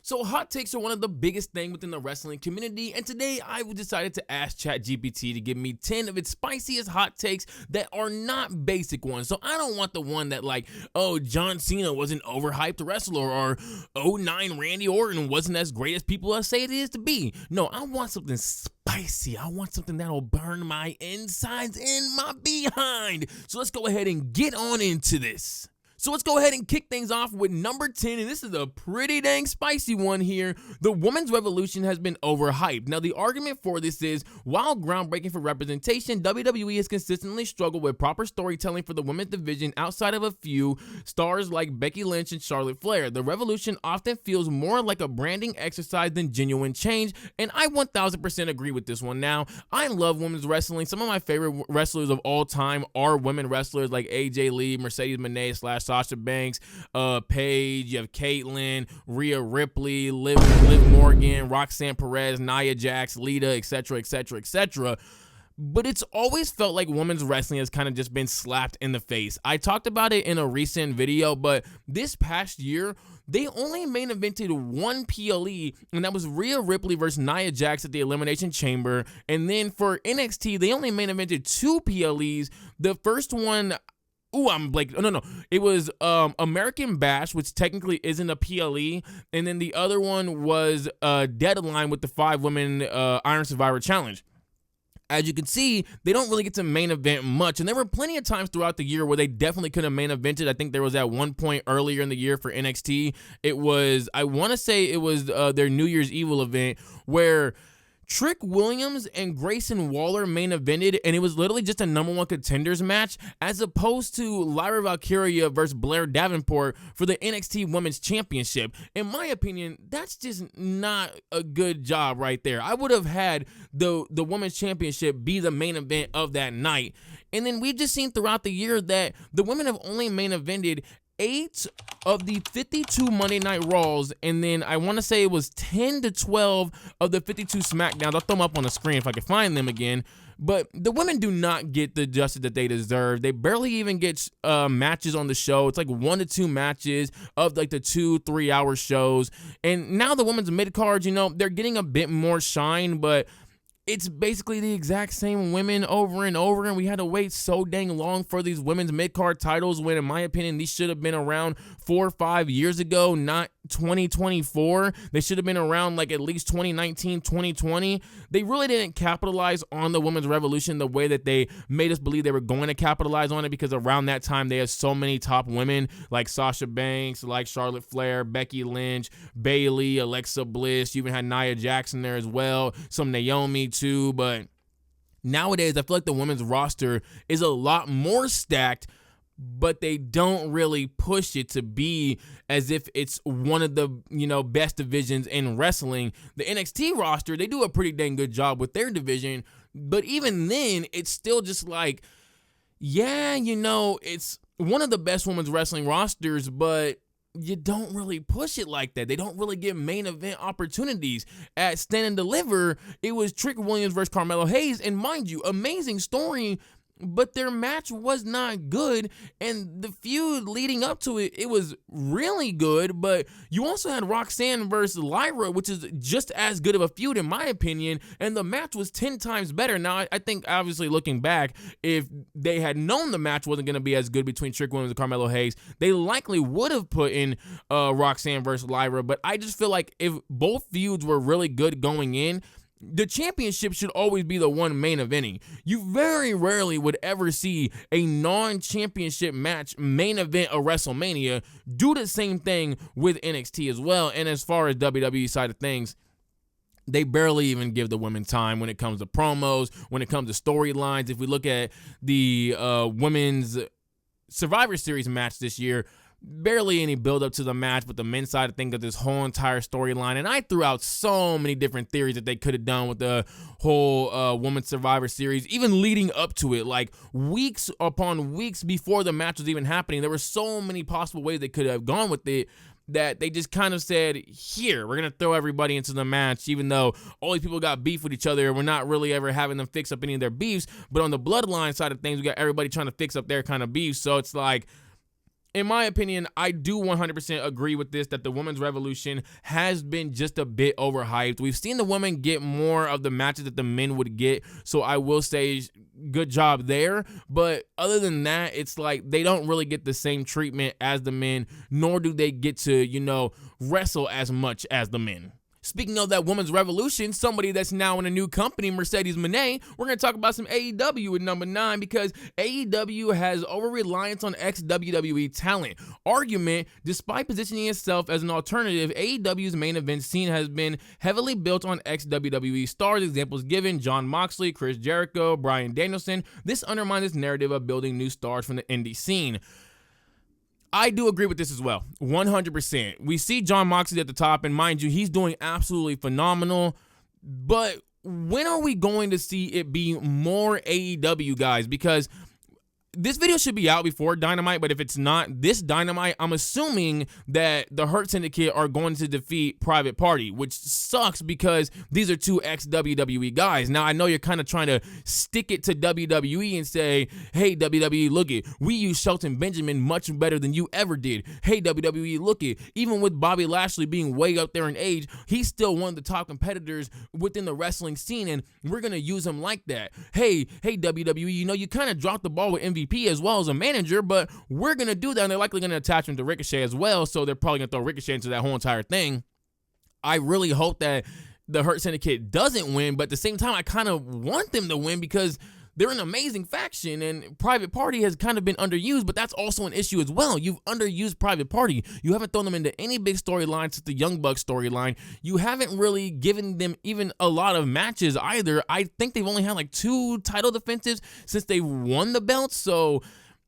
So hot takes are one of the biggest things within the wrestling community, and today I decided to ask ChatGPT to give me 10 of its spiciest hot takes that are not basic ones. So I don't want the one that oh, John Cena wasn't overhyped wrestler, or '09 Randy Orton wasn't as great as people say it is to be. No, I want something spicy. I want something that'll burn my insides and my behind. So let's go ahead and get on into this. So let's go ahead and kick things off with number 10, and this is a pretty dang spicy one here. The women's revolution has been overhyped. Now, the argument for this is, while groundbreaking for representation, WWE has consistently struggled with proper storytelling for the women's division outside of a few stars like Becky Lynch and Charlotte Flair. The revolution often feels more like a branding exercise than genuine change, and I 1000% agree with this one. Now, I love women's wrestling. Some of my favorite wrestlers of all time are women wrestlers like AJ Lee, Mercedes Moné / Sasha Banks, Paige, you have Caitlyn, Rhea Ripley, Liv Morgan, Roxanne Perez, Nia Jax, Lita, etc., etc., etc. But it's always felt like women's wrestling has kind of just been slapped in the face. I talked about it in a recent video, but this past year, they only main evented one PLE, and that was Rhea Ripley versus Nia Jax at the Elimination Chamber. And then for NXT, they only main evented two PLEs. The first one, I'm blanking. No. It was American Bash, which technically isn't a PLE. And then the other one was Deadline with the 5 women Iron Survivor Challenge. As you can see, they don't really get to main event much, and there were plenty of times throughout the year where they definitely could have main evented. I think there was at one point earlier in the year for NXT. It was, I want to say it was their New Year's Evil event where Trick Williams and Grayson Waller main evented, and it was literally just a number 1 contenders match, as opposed to Lyra Valkyria versus Blair Davenport for the NXT Women's Championship. In my opinion, that's just not a good job right there. I would have had the Women's Championship be the main event of that night. And then we've just seen throughout the year that the women have only main evented 8 of the 52 Monday Night Raws, and then I want to say it was 10 to 12 of the 52 SmackDowns. I'll throw them up on the screen if I can find them again. But the women do not get the justice that they deserve. They barely even get matches on the show. It's like 1 to 2 matches of like the 2-3 hour shows. And now the women's mid-cards, they're getting a bit more shine, but it's basically the exact same women over and over, and we had to wait so dang long for these women's mid-card titles when, in my opinion, these should have been around 4 or 5 years ago, not 2024. They should have been around like at least 2019, 2020. They really didn't capitalize on the women's revolution the way that they made us believe they were going to capitalize on it, because around that time they had so many top women like Sasha Banks, like Charlotte Flair, Becky Lynch, Bayley, Alexa Bliss. You even had Nia Jax there as well, some Naomi too. But nowadays I feel like the women's roster is a lot more stacked, but they don't really push it to be as if it's one of the, best divisions in wrestling. The NXT roster, they do a pretty dang good job with their division, but even then, it's still just like, it's one of the best women's wrestling rosters, but you don't really push it like that. They don't really give main event opportunities. At Stand and Deliver, it was Trick Williams versus Carmelo Hayes, and mind you, amazing story, but their match was not good, and the feud leading up to it, it was really good, but you also had Roxanne versus Lyra, which is just as good of a feud in my opinion, and the match was 10 times better. Now, I think, obviously, looking back, if they had known the match wasn't going to be as good between Trick Williams and Carmelo Hayes, they likely would have put in Roxanne versus Lyra, but I just feel like if both feuds were really good going in, the championship should always be the one main eventing. You very rarely would ever see a non-championship match main event a WrestleMania. Do the same thing with NXT as well. And as far as WWE side of things, they barely even give the women time when it comes to promos, when it comes to storylines. If we look at the women's Survivor Series match this year, barely any build up to the match, but the men's side of things of this whole entire storyline. And I threw out so many different theories that they could have done with the whole Women's Survivor Series, even leading up to it, like weeks upon weeks before the match was even happening. There were so many possible ways they could have gone with it that they just kind of said, here, we're going to throw everybody into the match, even though all these people got beef with each other. We're not really ever having them fix up any of their beefs. But on the bloodline side of things, we got everybody trying to fix up their kind of beef. So it's like, in my opinion, I do 100% agree with this, that the women's revolution has been just a bit overhyped. We've seen the women get more of the matches that the men would get, so I will say good job there. But other than that, it's like they don't really get the same treatment as the men, nor do they get to, wrestle as much as the men. Speaking of that women's revolution, somebody that's now in a new company, Mercedes Moné, we're going to talk about some AEW at number 9 because AEW has over-reliance on ex-WWE talent. Argument, despite positioning itself as an alternative, AEW's main event scene has been heavily built on ex-WWE stars. Examples given, Jon Moxley, Chris Jericho, Bryan Danielson. This undermines this narrative of building new stars from the indie scene. I do agree with this as well, 100%. We see Jon Moxley at the top, and mind you, he's doing absolutely phenomenal, but when are we going to see it be more AEW guys? Because this video should be out before Dynamite, but if it's not this Dynamite, I'm assuming that the Hurt Syndicate are going to defeat Private Party, which sucks because these are two ex-WWE guys. Now, I know you're kind of trying to stick it to WWE and say, hey, WWE, look it, we use Shelton Benjamin much better than you ever did. Hey, WWE, look it, even with Bobby Lashley being way up there in age, he's still one of the top competitors within the wrestling scene, and we're going to use him like that. Hey, WWE, you kind of dropped the ball with MVP as well as a manager, but we're going to do that, and they're likely going to attach him to Ricochet as well, so they're probably going to throw Ricochet into that whole entire thing. I really hope that the Hurt Syndicate doesn't win, but at the same time, I kind of want them to win because they're an amazing faction, and Private Party has kind of been underused, but that's also an issue as well. You've underused Private Party. You haven't thrown them into any big storylines since the Young Bucks storyline. You haven't really given them even a lot of matches either. I think they've only had like 2 title defenses since they won the belts, so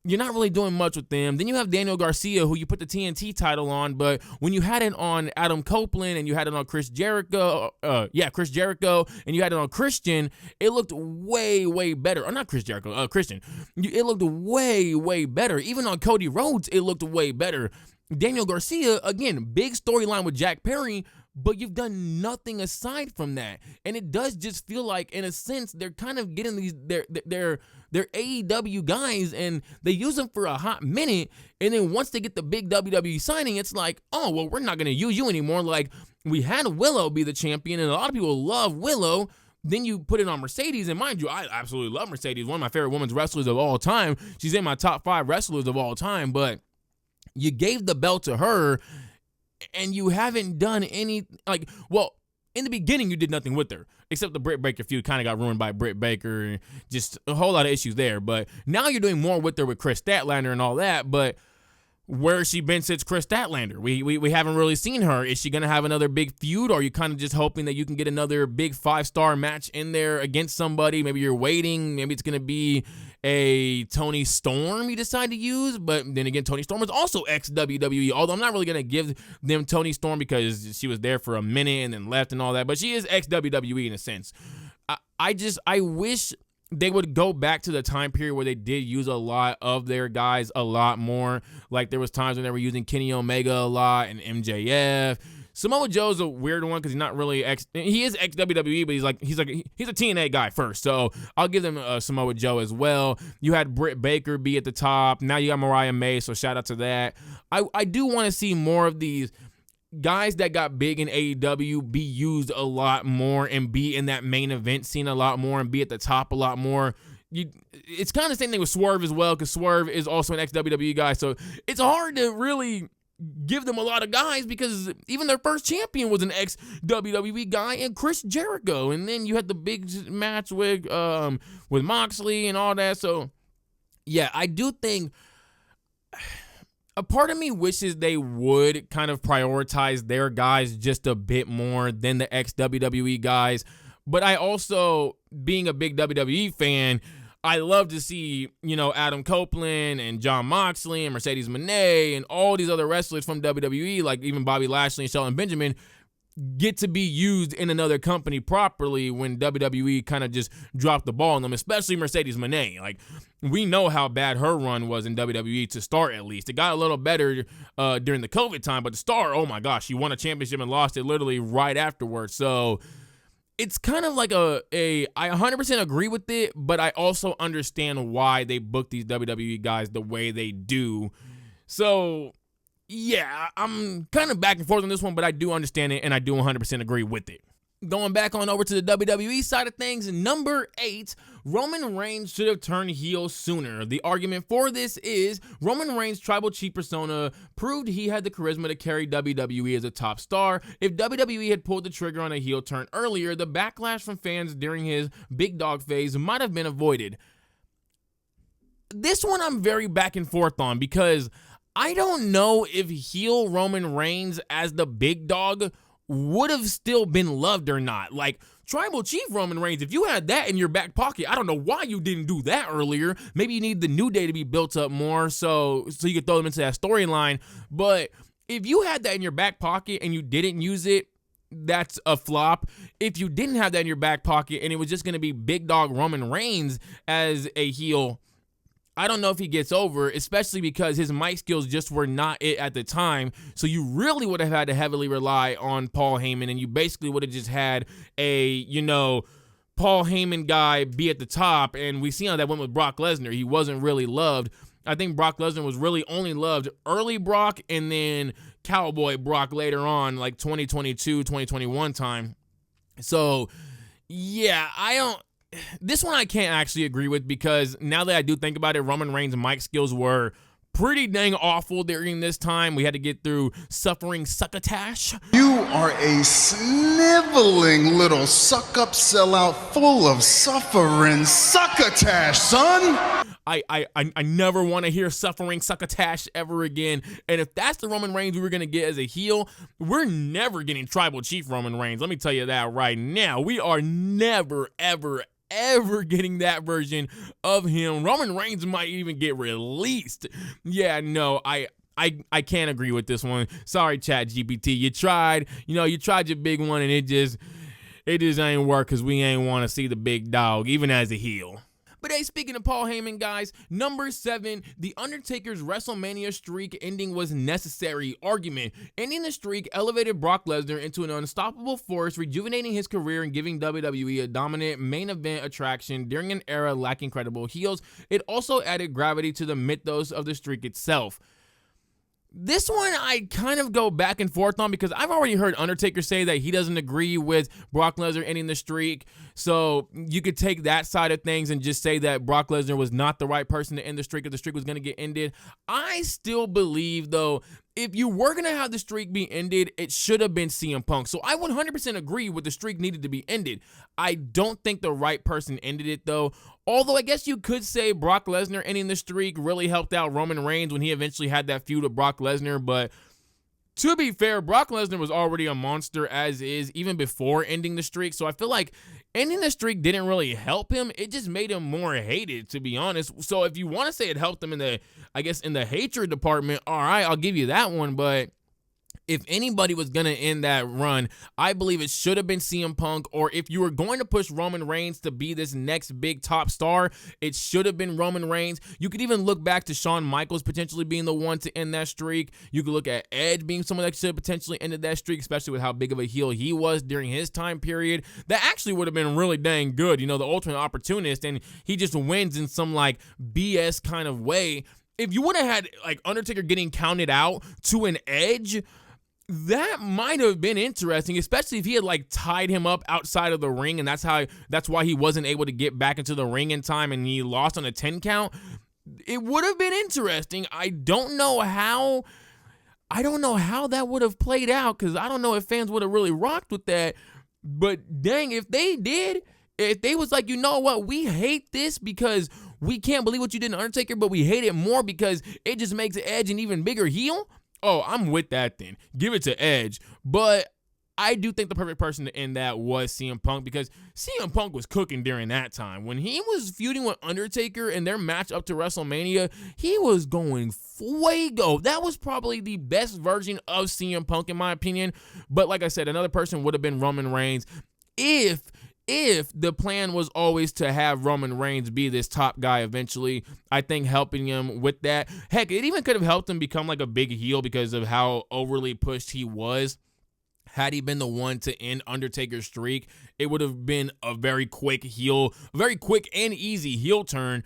you're not really doing much with them. Then you have Daniel Garcia, who you put the TNT title on, but when you had it on Adam Copeland and you had it on Chris Jericho, and you had it on Christian, it looked way, way better. Or not Chris Jericho, Christian. It looked way, way better. Even on Cody Rhodes, it looked way better. Daniel Garcia, again, big storyline with Jack Perry, but you've done nothing aside from that. And it does just feel like, in a sense, they're kind of getting these, they're AEW guys, and they use them for a hot minute, and then once they get the big WWE signing, it's like, oh, well, we're not going to use you anymore. Like, we had Willow be the champion, and a lot of people love Willow. Then you put it on Mercedes, and mind you, I absolutely love Mercedes, one of my favorite women's wrestlers of all time. She's in my top 5 wrestlers of all time, but you gave the belt to her, and you haven't done any, in the beginning, you did nothing with her, except the Britt Baker feud kind of got ruined by Britt Baker, and just a whole lot of issues there. But now you're doing more with her with Chris Statlander and all that, but where has she been since Chris Statlander? We haven't really seen her. Is she going to have another big feud, or are you kind of just hoping that you can get another big 5-star match in there against somebody? Maybe you're waiting. Maybe it's going to be a Toni Storm you decide to use, but then again, Toni Storm is also ex-WWE, although I'm not really going to give them Toni Storm because she was there for a minute and then left and all that, but she is ex-WWE in a sense. I wish they would go back to the time period where they did use a lot of their guys a lot more. Like, there was times when they were using Kenny Omega a lot and MJF. Samoa Joe's a weird one because he's not really he is ex-WWE, but he's a TNA guy first. So I'll give them Samoa Joe as well. You had Britt Baker be at the top. Now you got Mariah May, so shout out to that. I do want to see more of these guys that got big in AEW be used a lot more and be in that main event scene a lot more and be at the top a lot more. It's kind of the same thing with Swerve as well, because Swerve is also an ex-WWE guy, so it's hard to really give them a lot of guys because even their first champion was an ex-WWE guy and Chris Jericho, and then you had the big match with Moxley and all that. So yeah, I do think a part of me wishes they would kind of prioritize their guys just a bit more than the ex-WWE guys. But I also, being a big WWE fan, I love to see, Adam Copeland and Jon Moxley and Mercedes Moné and all these other wrestlers from WWE, like even Bobby Lashley and Shelton Benjamin, get to be used in another company properly when WWE kind of just dropped the ball on them, especially Mercedes Moné. Like, we know how bad her run was in WWE to start, at least. It got a little better during the COVID time, but to start, oh my gosh, she won a championship and lost it literally right afterwards. So it's kind of like I 100% agree with it, but I also understand why they book these WWE guys the way they do. So yeah, I'm kind of back and forth on this one, but I do understand it and I do 100% agree with it. Going back on over to the WWE side of things, number 8, Roman Reigns should have turned heel sooner. The argument for this is Roman Reigns' tribal chief persona proved he had the charisma to carry WWE as a top star. If WWE had pulled the trigger on a heel turn earlier, the backlash from fans during his big dog phase might have been avoided. This one I'm very back and forth on because I don't know if heel Roman Reigns as the big dog would have still been loved or not. Like, tribal chief Roman Reigns, if you had that in your back pocket, I don't know why you didn't do that earlier. Maybe you need the New Day to be built up more so you could throw them into that storyline. But if you had that in your back pocket and you didn't use it, that's a flop. If you didn't have that in your back pocket and it was just going to be big dog Roman Reigns as a heel, I don't know if he gets over, especially because his mic skills just were not it at the time. So you really would have had to heavily rely on Paul Heyman, and you basically would have just had a, Paul Heyman guy be at the top. And we see how that went with Brock Lesnar. He wasn't really loved. I think Brock Lesnar was really only loved early Brock and then Cowboy Brock later on, like 2022, 2021 time. So yeah, this one I can't actually agree with because now that I do think about it, Roman Reigns' mic skills were pretty dang awful during this time. We had to get through suffering succotash. You are a sniveling little suck-up sellout full of suffering succotash, son. I never want to hear suffering succotash ever again. And if that's the Roman Reigns we were going to get as a heel, we're never getting tribal chief Roman Reigns. Let me tell you that right now. We are never, ever getting that version of him. Roman Reigns might even get released. Yeah, no, I can't agree with this one. Sorry, ChatGPT. You tried your big one and it just ain't work because we ain't want to see the big dog, even as a heel. But hey, speaking of Paul Heyman, guys, number 7, The Undertaker's WrestleMania streak ending was necessary argument. Ending the streak elevated Brock Lesnar into an unstoppable force, rejuvenating his career and giving WWE a dominant main event attraction during an era lacking credible heels. It also added gravity to the mythos of the streak itself. This one I kind of go back and forth on because I've already heard Undertaker say that he doesn't agree with Brock Lesnar ending the streak. So you could take that side of things and just say that Brock Lesnar was not the right person to end the streak if the streak was going to get ended. I still believe, though, if you were going to have the streak be ended, it should have been CM Punk. So I 100% agree with the streak needed to be ended. I don't think the right person ended it, though. Although I guess you could say Brock Lesnar ending the streak really helped out Roman Reigns when he eventually had that feud with Brock Lesnar. But to be fair, Brock Lesnar was already a monster as is, even before ending the streak. So I feel like ending the streak didn't really help him. It just made him more hated, to be honest. So if you want to say it helped him in the hatred department, all right, I'll give you that one. But if anybody was going to end that run, I believe it should have been CM Punk. Or if you were going to push Roman Reigns to be this next big top star, it should have been Roman Reigns. You could even look back to Shawn Michaels potentially being the one to end that streak. You could look at Edge being someone that should have potentially ended that streak, especially with how big of a heel he was during his time period. That actually would have been really dang good. The ultimate opportunist, and he just wins in some like BS kind of way. If you would have had like Undertaker getting counted out to an Edge, that might have been interesting, especially if he had like tied him up outside of the ring, and that's why he wasn't able to get back into the ring in time and he lost on a 10 count. It would have been interesting. I don't know how that would have played out because I don't know if fans would have really rocked with that. But dang, if they was like, you know what, we hate this because we can't believe what you did to Undertaker, but we hate it more because it just makes Edge an even bigger heel. Oh, I'm with that then. Give it to Edge. But I do think the perfect person to end that was CM Punk because CM Punk was cooking during that time. When he was feuding with Undertaker in their match up to WrestleMania, he was going fuego. That was probably the best version of CM Punk in my opinion. But like I said, another person would have been Roman Reigns if the plan was always to have Roman Reigns be this top guy eventually. I think helping him with that. Heck, it even could have helped him become like a big heel because of how overly pushed he was. Had he been the one to end Undertaker's streak, it would have been a very quick and easy heel turn.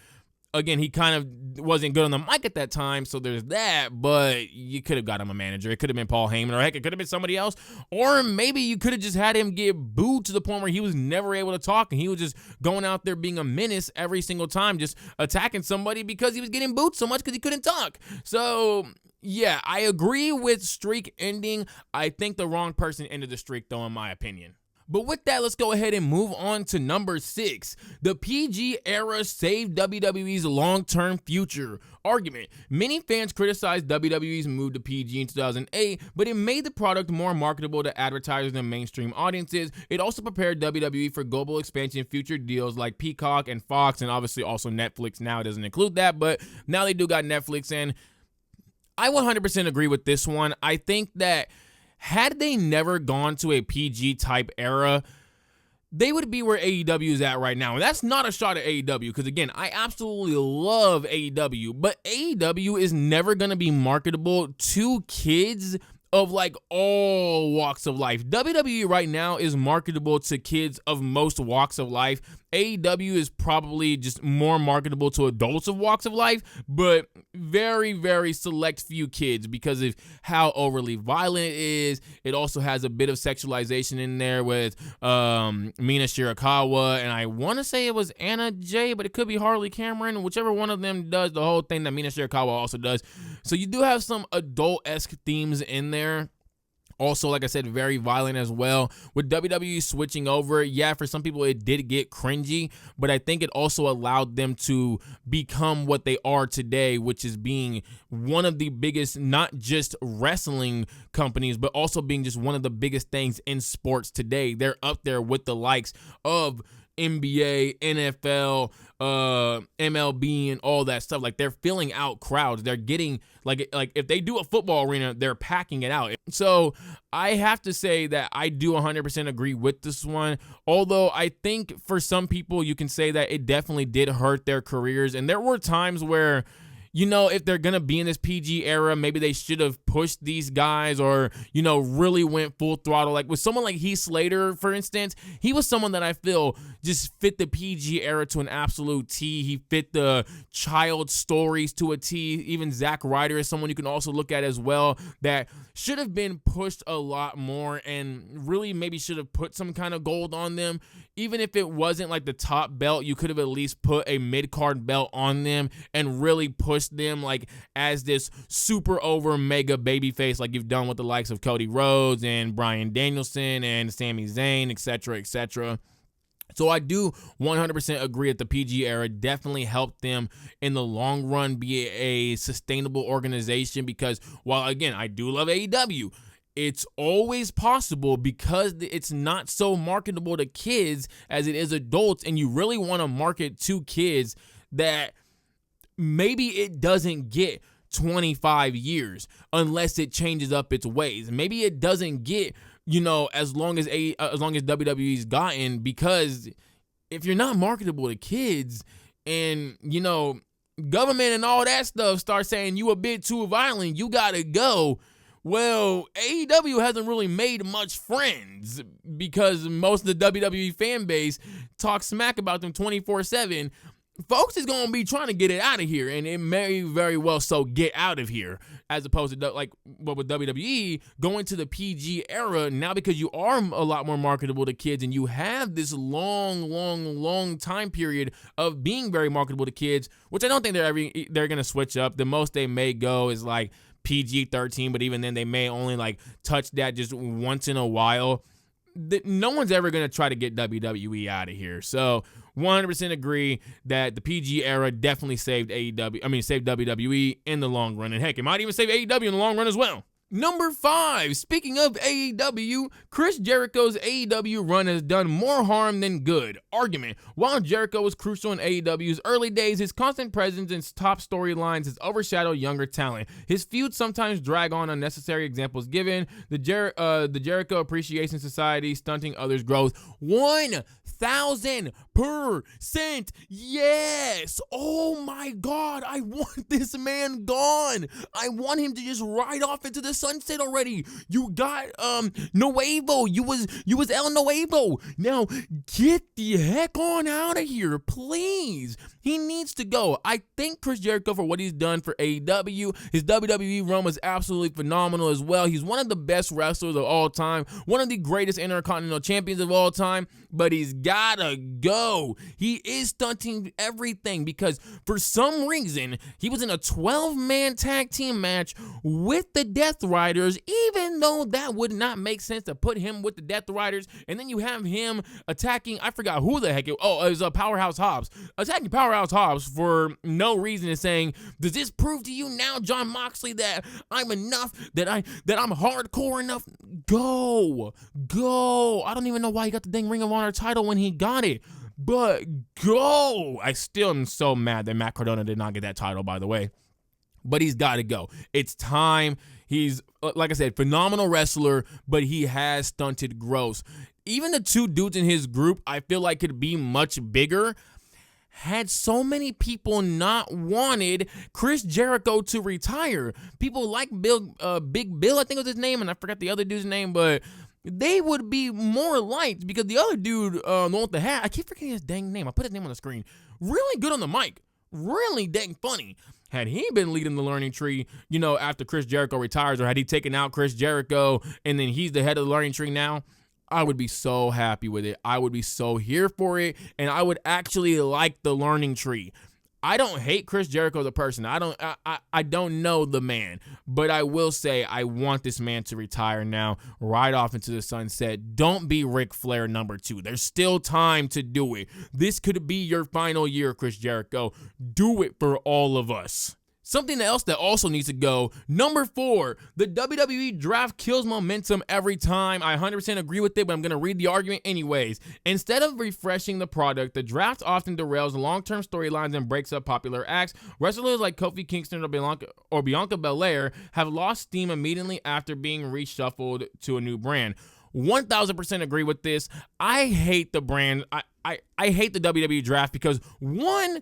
again, he kind of wasn't good on the mic at that time, so there's that, but you could have got him a manager. It could have been Paul Heyman, or heck, it could have been somebody else, or maybe you could have just had him get booed to the point where he was never able to talk, and he was just going out there being a menace every single time, just attacking somebody because he was getting booed so much because he couldn't talk. So yeah, I agree with streak ending. I think the wrong person ended the streak, though, in my opinion. But with that, let's go ahead and move on to number 6. The PG era saved WWE's long-term future. Argument. Many fans criticized WWE's move to PG in 2008, but it made the product more marketable to advertisers and mainstream audiences. It also prepared WWE for global expansion future deals like Peacock and Fox, and obviously also Netflix. Now it doesn't include that, but now they do got Netflix, and I 100% agree with this one. I think that had they never gone to a PG type era, they would be where AEW is at right now. And that's not a shot at AEW, because again, I absolutely love AEW, but AEW is never going to be marketable to kids of like all walks of life. WWE right now is marketable to kids of most walks of life. AEW is probably just more marketable to adults of walks of life, but very, very select few kids because of how overly violent it is. It also has a bit of sexualization in there with Mina Shirakawa, and I want to say it was Anna Jay, but it could be Harley Cameron. Whichever one of them does the whole thing that Mina Shirakawa also does. So you do have some adult-esque themes in there. Also, like I said, very violent as well. With WWE switching over, yeah, for some people it did get cringy, but I think it also allowed them to become what they are today, which is being one of the biggest, not just wrestling companies, but also being just one of the biggest things in sports today. They're up there with the likes of NBA, NFL, MLB, and all that stuff. Like, they're filling out crowds. They're getting like if they do a football arena, they're packing it out. So I have to say that I do 100% agree with this one. Although I think for some people, you can say that it definitely did hurt their careers. And there were times where, you know, if they're going to be in this PG era, maybe they should have pushed these guys or, you know, really went full throttle. Like with someone like Heath Slater, for instance, he was someone that I feel just fit the PG era to an absolute T. He fit the child stories to a T. Even Zack Ryder is someone you can also look at as well that should have been pushed a lot more and really maybe should have put some kind of gold on them. Even if it wasn't like the top belt, you could have at least put a mid-card belt on them and really pushed them like as this super over mega babyface like you've done with the likes of Cody Rhodes and Bryan Danielson and Sami Zayn, etc., etc. So I do 100% agree that the PG era definitely helped them in the long run be a sustainable organization, because while, again, I do love AEW, it's always possible, because it's not so marketable to kids as it is adults, and you really want to market to kids, that maybe it doesn't get 25 years unless it changes up its ways. Maybe it doesn't get, you know, as long as WWE's gotten, because if you're not marketable to kids and, you know, government and all that stuff start saying you a bit too violent, you gotta go. Well, AEW hasn't really made much friends, because most of the WWE fan base talks smack about them 24/7. Folks is going to be trying to get it out of here, and it may very well so get out of here, as opposed to like what with WWE going to the PG era now, because you are a lot more marketable to kids and you have this long time period of being very marketable to kids, which I don't think they're going to switch up. The most they may go is like PG-13, but even then they may only like touch that just once in a while. No one's ever going to try to get WWE out of here. So 100% agree that the PG era definitely saved WWE in the long run. And heck, it might even save AEW in the long run as well. Number 5, speaking of AEW, Chris Jericho's AEW run has done more harm than good. Argument. While Jericho was crucial in AEW's early days, his constant presence in top storylines has overshadowed younger talent. His feuds sometimes drag on unnecessary, examples given. The Jericho Appreciation Society stunting others' growth. 1000% yes! Oh my God, I want this man gone. I want him to just ride off into the sunset already. You got Nuevo. You was El Nuevo. Now get the heck on out of here, please. He needs to go. I thank Chris Jericho for what he's done for AEW. His WWE run was absolutely phenomenal as well. He's one of the best wrestlers of all time, one of the greatest Intercontinental champions of all time, but he's gotta go. He is stunting everything because for some reason, he was in a 12-man tag team match with the Death Riders, even though that would not make sense to put him with the Death Riders, and then you have him attacking, I forgot who the heck it was, Powerhouse Hobbs, attacking Powerhouse Hobbs for no reason and saying, does this prove to you now, John Moxley, that I'm enough, that I'm hardcore enough? Go. I don't even know why he got the dang Ring of Honor title when he got it, but go. I still am so mad that Matt Cardona did not get that title, by the way, but he's got to go. It's time. He's, like I said, phenomenal wrestler, but he has stunted growth. Even the two dudes in his group, I feel like could be much bigger. Had so many people not wanted Chris Jericho to retire. People like Big Bill, I think was his name, and I forgot the other dude's name, but they would be more liked because the other dude, the one with the hat, I keep forgetting his dang name. I put his name on the screen. Really good on the mic. Really dang funny. Had he been leading the learning tree, after Chris Jericho retires, or had he taken out Chris Jericho and then he's the head of the learning tree now, I would be so happy with it. I would be so here for it, and I would actually like the learning tree. I don't hate Chris Jericho as a person. I don't know the man, but I will say I want this man to retire now, ride off into the sunset. Don't be Ric Flair number 2. There's still time to do it. This could be your final year, Chris Jericho. Do it for all of us. Something else that also needs to go, number 4, the WWE draft kills momentum every time. I 100% agree with it, but I'm going to read the argument anyways. Instead of refreshing the product, the draft often derails long-term storylines and breaks up popular acts. Wrestlers like Kofi Kingston or Bianca Belair have lost steam immediately after being reshuffled to a new brand. 1000% agree with this. I hate the brand. I hate the WWE draft because, one,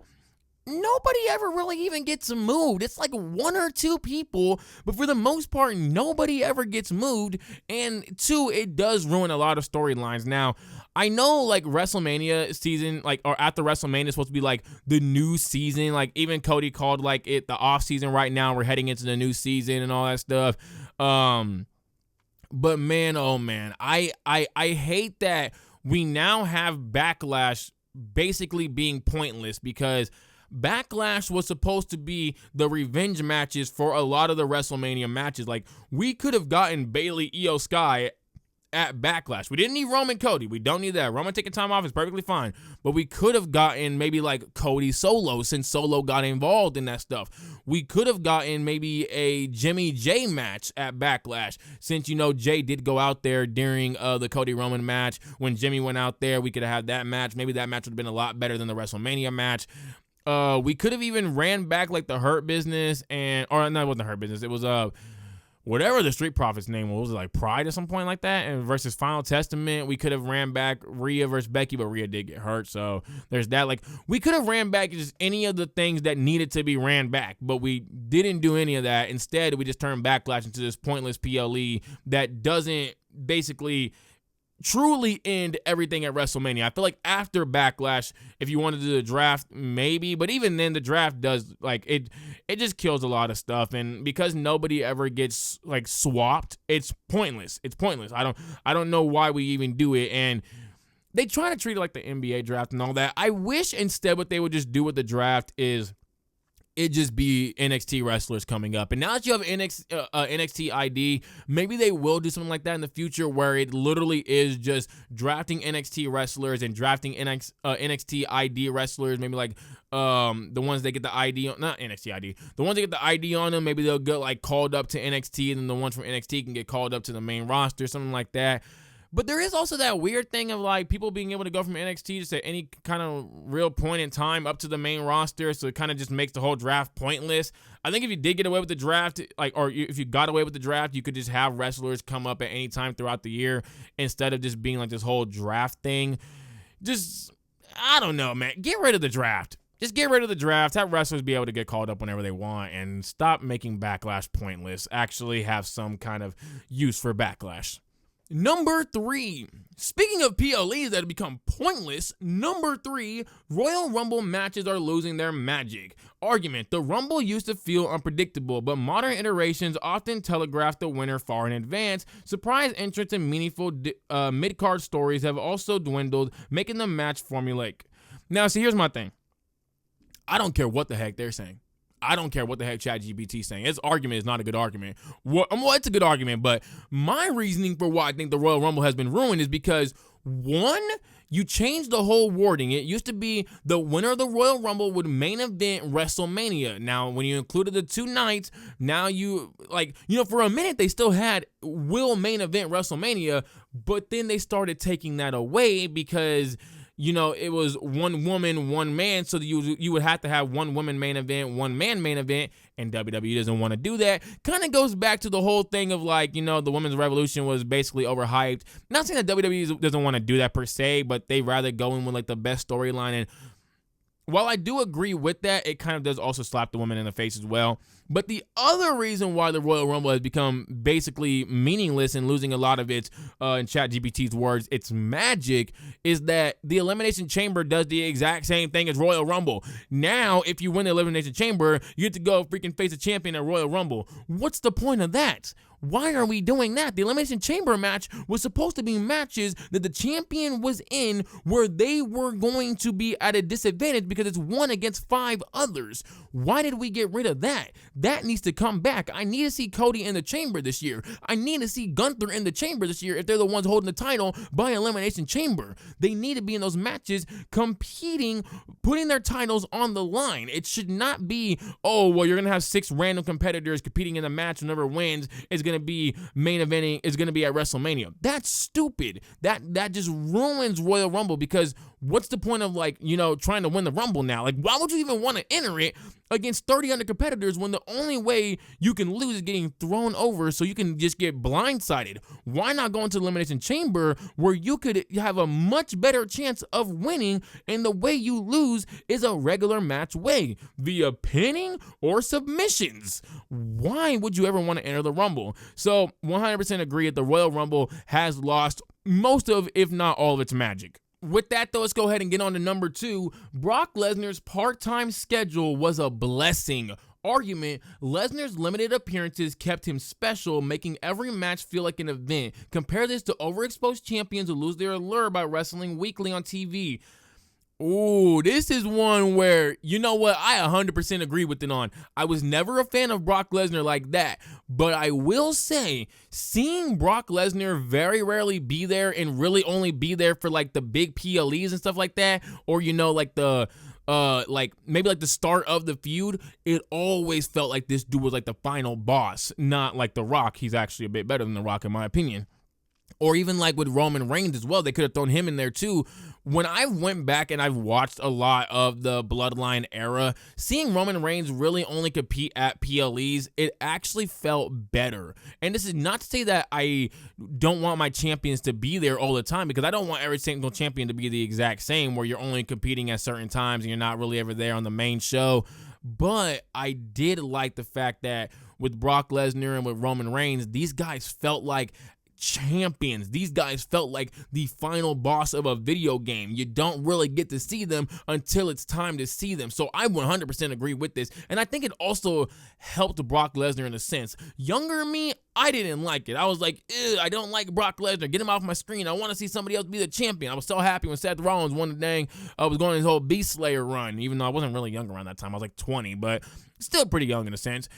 nobody ever really even gets moved. It's like 1 or 2 people, but for the most part, nobody ever gets moved. And 2, it does ruin a lot of storylines. Now, I know like WrestleMania season, or after WrestleMania is supposed to be like the new season. Like even Cody called like it the off season right now. We're heading into the new season and all that stuff. But man, oh man, I hate that we now have Backlash basically being pointless because Backlash was supposed to be the revenge matches for a lot of the WrestleMania matches. Like, we could have gotten Bayley, Io Sky at Backlash. We didn't need Roman Cody. We don't need that. Roman taking time off is perfectly fine. But we could have gotten maybe like Cody Solo since Solo got involved in that stuff. We could have gotten maybe a Jimmy J match at Backlash since, Jay did go out there during the Cody Roman match. When Jimmy went out there, we could have had that match. Maybe that match would have been a lot better than the WrestleMania match. We could have even ran back like the Hurt Business it wasn't the Hurt Business. It was whatever the Street Profits name was it like Pride or some point like that, and versus Final Testament. We could have ran back Rhea versus Becky, but Rhea did get hurt, so there's that. Like, we could have ran back just any of the things that needed to be ran back, but we didn't do any of that. Instead, we just turned Backlash into this pointless PLE that doesn't basically truly end everything at WrestleMania. I feel like after Backlash, if you wanted to do the draft, maybe, but even then the draft does like it just kills a lot of stuff, and because nobody ever gets like swapped, it's pointless. I don't know why we even do it, and they try to treat it like the NBA draft and all that. I wish instead what they would just do with the draft is it just be NXT wrestlers coming up. And now that you have NXT ID, maybe they will do something like that in the future where it literally is just drafting NXT wrestlers and drafting NXT ID wrestlers, maybe like the ones that get the ID on, not NXT ID, the ones that get the ID on them, maybe they'll get like called up to NXT, and then the ones from NXT can get called up to the main roster, something like that. But there is also that weird thing of like people being able to go from NXT just at any kind of real point in time up to the main roster, so it kind of just makes the whole draft pointless. I think if you did get away with the draft, if you got away with the draft, you could just have wrestlers come up at any time throughout the year instead of just being like this whole draft thing. Just, I don't know, man. Get rid of the draft. Just get rid of the draft, have wrestlers be able to get called up whenever they want, and stop making Backlash pointless. Actually have some kind of use for Backlash. Number 3, speaking of PLEs that have become pointless, number 3, Royal Rumble matches are losing their magic. Argument: the Rumble used to feel unpredictable, but modern iterations often telegraph the winner far in advance. Surprise entrants and meaningful mid-card stories have also dwindled, making the match formulaic. Now, see, here's my thing. I don't care what the heck they're saying. I don't care what the heck ChatGPT is saying. Its argument is not a good argument. Well, it's a good argument, but my reasoning for why I think the Royal Rumble has been ruined is because, one, you changed the whole wording. It used to be the winner of the Royal Rumble would main event WrestleMania. Now, when you included the 2 nights, now for a minute they still had will main event WrestleMania, but then they started taking that away because it was one woman, one man, so you would have to have one woman main event, one man main event, and WWE doesn't want to do that. Kind of goes back to the whole thing of the women's revolution was basically overhyped. Not saying that WWE doesn't want to do that per se, but they rather go in with the best storyline. And while I do agree with that, it kind of does also slap the woman in the face as well. But the other reason why the Royal Rumble has become basically meaningless and losing a lot of its, in ChatGPT's words, its magic, is that the Elimination Chamber does the exact same thing as Royal Rumble. Now, if you win the Elimination Chamber, you get to go freaking face a champion at Royal Rumble. What's the point of that? Why are we doing that? The Elimination Chamber match was supposed to be matches that the champion was in where they were going to be at a disadvantage because it's 1 against 5 others. Why did we get rid of that? That needs to come back. I need to see Cody in the chamber this year. I need to see Gunther in the chamber this year if they're the ones holding the title by Elimination Chamber. They need to be in those matches competing, putting their titles on the line. It should not be, you're going to have 6 random competitors competing in a match, and whoever wins is going to be main eventing, is going to be at WrestleMania. That's stupid. That just ruins Royal Rumble, because what's the point of trying to win the Rumble now? Why would you even want to enter it against 30 other competitors when the only way you can lose is getting thrown over so you can just get blindsided? Why not go into the Elimination Chamber where you could have a much better chance of winning, and the way you lose is a regular match way, via pinning or submissions? Why would you ever want to enter the Rumble? So 100% agree that the Royal Rumble has lost most of, if not all of, its magic. With that, though, let's go ahead and get on to number 2. Brock Lesnar's part-time schedule was a blessing. Argument: Lesnar's limited appearances kept him special, making every match feel like an event. Compare this to overexposed champions who lose their allure by wrestling weekly on TV. Ooh, this is one where, I 100% agree with it on. I was never a fan of Brock Lesnar like that, but I will say, seeing Brock Lesnar very rarely be there and really only be there for the big PLEs and stuff like that, or maybe the start of the feud, it always felt like this dude was the final boss, not like The Rock. He's actually a bit better than The Rock in my opinion. Or even with Roman Reigns as well, they could have thrown him in there too. When I went back and I've watched a lot of the Bloodline era, seeing Roman Reigns really only compete at PLEs, it actually felt better. And this is not to say that I don't want my champions to be there all the time, because I don't want every single champion to be the exact same, where you're only competing at certain times and you're not really ever there on the main show. But I did like the fact that with Brock Lesnar and with Roman Reigns, these guys felt like champions. These guys felt like the final boss of a video game. You don't really get to see them until it's time to see them. So I 100% agree with this. And I think it also helped Brock Lesnar in a sense. Younger me, I didn't like it. I was like, ew, I don't like Brock Lesnar. Get him off my screen. I want to see somebody else be the champion. I was so happy when Seth Rollins won the dang, was going on his whole Beast Slayer run, even though I wasn't really young around that time. I was 20, but still pretty young in a sense.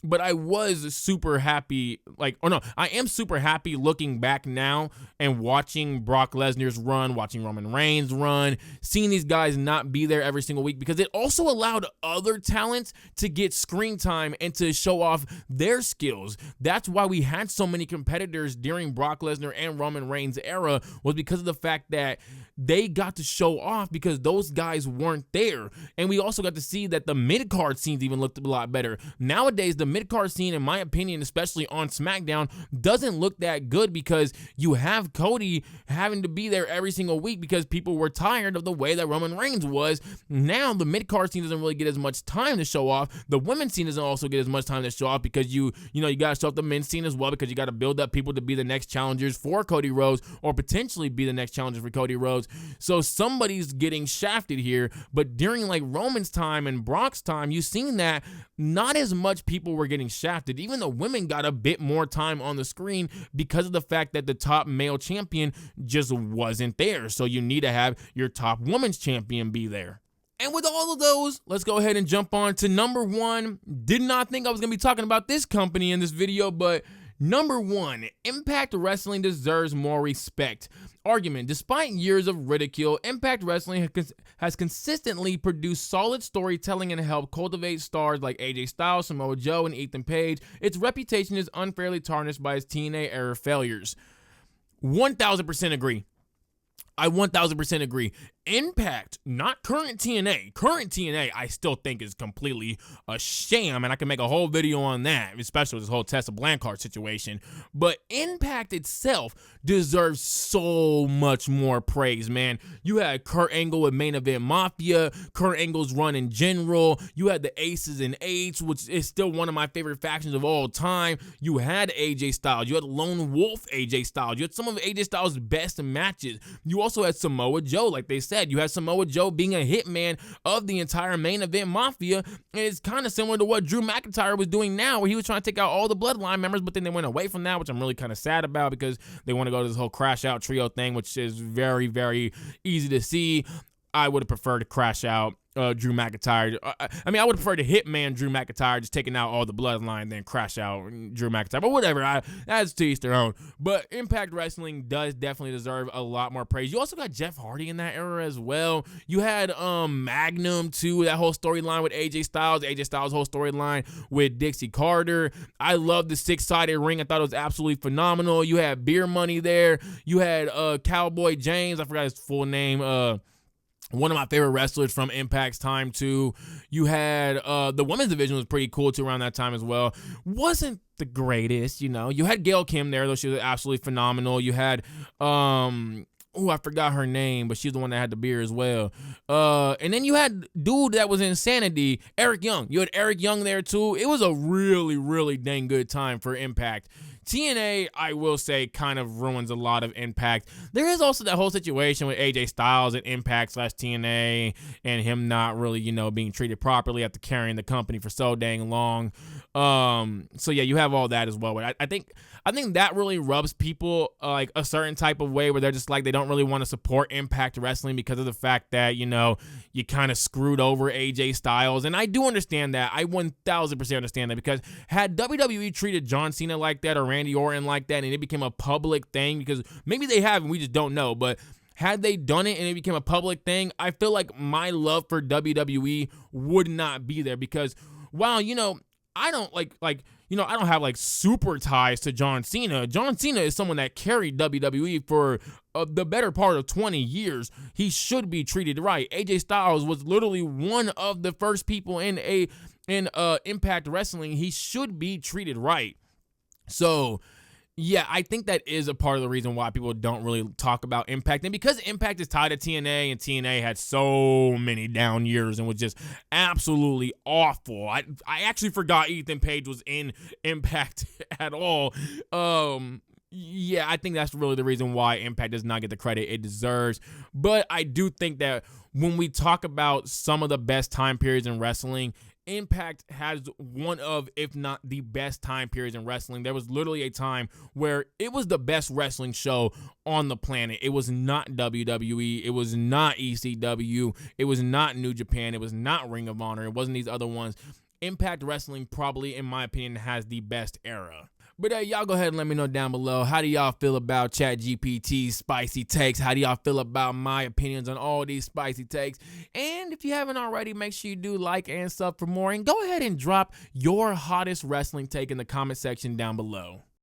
But I was super happy, I am super happy looking back now and watching Brock Lesnar's run, watching Roman Reigns run, seeing these guys not be there every single week, because it also allowed other talents to get screen time and to show off their skills. That's why we had so many competitors during Brock Lesnar and Roman Reigns' era, was because of the fact that they got to show off because those guys weren't there. And we also got to see that the mid-card scenes even looked a lot better. Nowadays, the mid-card scene, in my opinion, especially on SmackDown, doesn't look that good because you have Cody having to be there every single week because people were tired of the way that Roman Reigns was. Now the mid-card scene doesn't really get as much time to show off. The women's scene doesn't also get as much time to show off because you got to show off the men's scene as well, because you got to build up people to be the next challengers for Cody Rhodes, or potentially be the next challenger for Cody Rhodes. So somebody's getting shafted here. But during like Roman's time and Brock's time, you've seen that not as much people were getting shafted. Even the women got a bit more time on the screen because of the fact that the top male champion just wasn't there. So you need to have your top women's champion be there. And with all of those, let's go ahead and jump on to number one. Did not think I was going to be talking about this company in this video, but number one, Impact Wrestling deserves more respect. Argument: despite years of ridicule, Impact Wrestling has consistently produced solid storytelling and helped cultivate stars like AJ Styles, Samoa Joe, and Ethan Page. Its reputation is unfairly tarnished by its TNA era failures. 1000% agree. I 1000% agree. Impact, not current TNA. Current TNA, I still think is completely a sham, and I can make a whole video on that, especially with this whole Tessa Blanchard situation. But Impact itself deserves so much more praise, man. You had Kurt Angle with Main Event Mafia, Kurt Angle's run in general. You had the Aces and Eights, which is still one of my favorite factions of all time. You had AJ Styles. You had Lone Wolf AJ Styles. You had some of AJ Styles' best matches. You also had Samoa Joe, like they said. You had Samoa Joe being a hitman of the entire Main Event Mafia, and it's kind of similar to what Drew McIntyre was doing now, where he was trying to take out all the Bloodline members, but then they went away from that, which I'm really kind of sad about, because they want to go to this whole Crash Out trio thing, which is very, very easy to see. I would have preferred to Crash Out Drew McIntyre. I mean, I would prefer to Hitman Drew McIntyre, just taking out all the Bloodline, then Crash Out Drew McIntyre. But whatever, that's to each their own. But Impact Wrestling does definitely deserve a lot more praise. You also got Jeff Hardy in that era as well. You had Magnum too, that whole storyline with AJ Styles' whole storyline with Dixie Carter. I love the six-sided ring. I thought it was absolutely phenomenal. You had Beer Money there. You had Cowboy James. I forgot his full name. One of my favorite wrestlers from Impact's time too. You had the women's division was pretty cool too around that time as well. Wasn't the greatest, you know. You had Gail Kim there, though she was absolutely phenomenal. You had I forgot her name, but she's the one that had the beer as well. And then you had dude that was Insanity, Eric Young. You had Eric Young there too. It was a really, really dang good time for Impact. TNA, I will say, kind of ruins a lot of Impact. There is also that whole situation with AJ Styles at Impact/TNA and him not really, being treated properly after carrying the company for so dang long. So yeah, you have all that as well. But I think that really rubs people like a certain type of way, where they're just like, they don't really want to support Impact Wrestling because of the fact that, you kind of screwed over AJ Styles. And I do understand that. I 1000% understand that, because had WWE treated John Cena like that, or Randy Orton like that, and it became a public thing, because maybe they have and we just don't know, but had they done it and it became a public thing, I feel like my love for WWE would not be there. Because while, I don't I don't have like super ties to John Cena. John Cena is someone that carried WWE for the better part of 20 years. He should be treated right. AJ Styles was literally one of the first people in Impact Wrestling. He should be treated right. So yeah, I think that is a part of the reason why people don't really talk about Impact. And because Impact is tied to TNA, and TNA had so many down years and was just absolutely awful. I actually forgot Ethan Page was in Impact at all. Yeah, I think that's really the reason why Impact does not get the credit it deserves. But I do think that when we talk about some of the best time periods in wrestling, Impact has one of, if not the best time periods in wrestling. There was literally a time where it was the best wrestling show on the planet. It was not WWE. It was not ECW. It was not New Japan. It was not Ring of Honor. It wasn't these other ones. Impact Wrestling probably, in my opinion, has the best era. But hey, y'all go ahead and let me know down below, how do y'all feel about ChatGPT's spicy takes? How do y'all feel about my opinions on all these spicy takes? And if you haven't already, make sure you do like and sub for more. And go ahead and drop your hottest wrestling take in the comment section down below.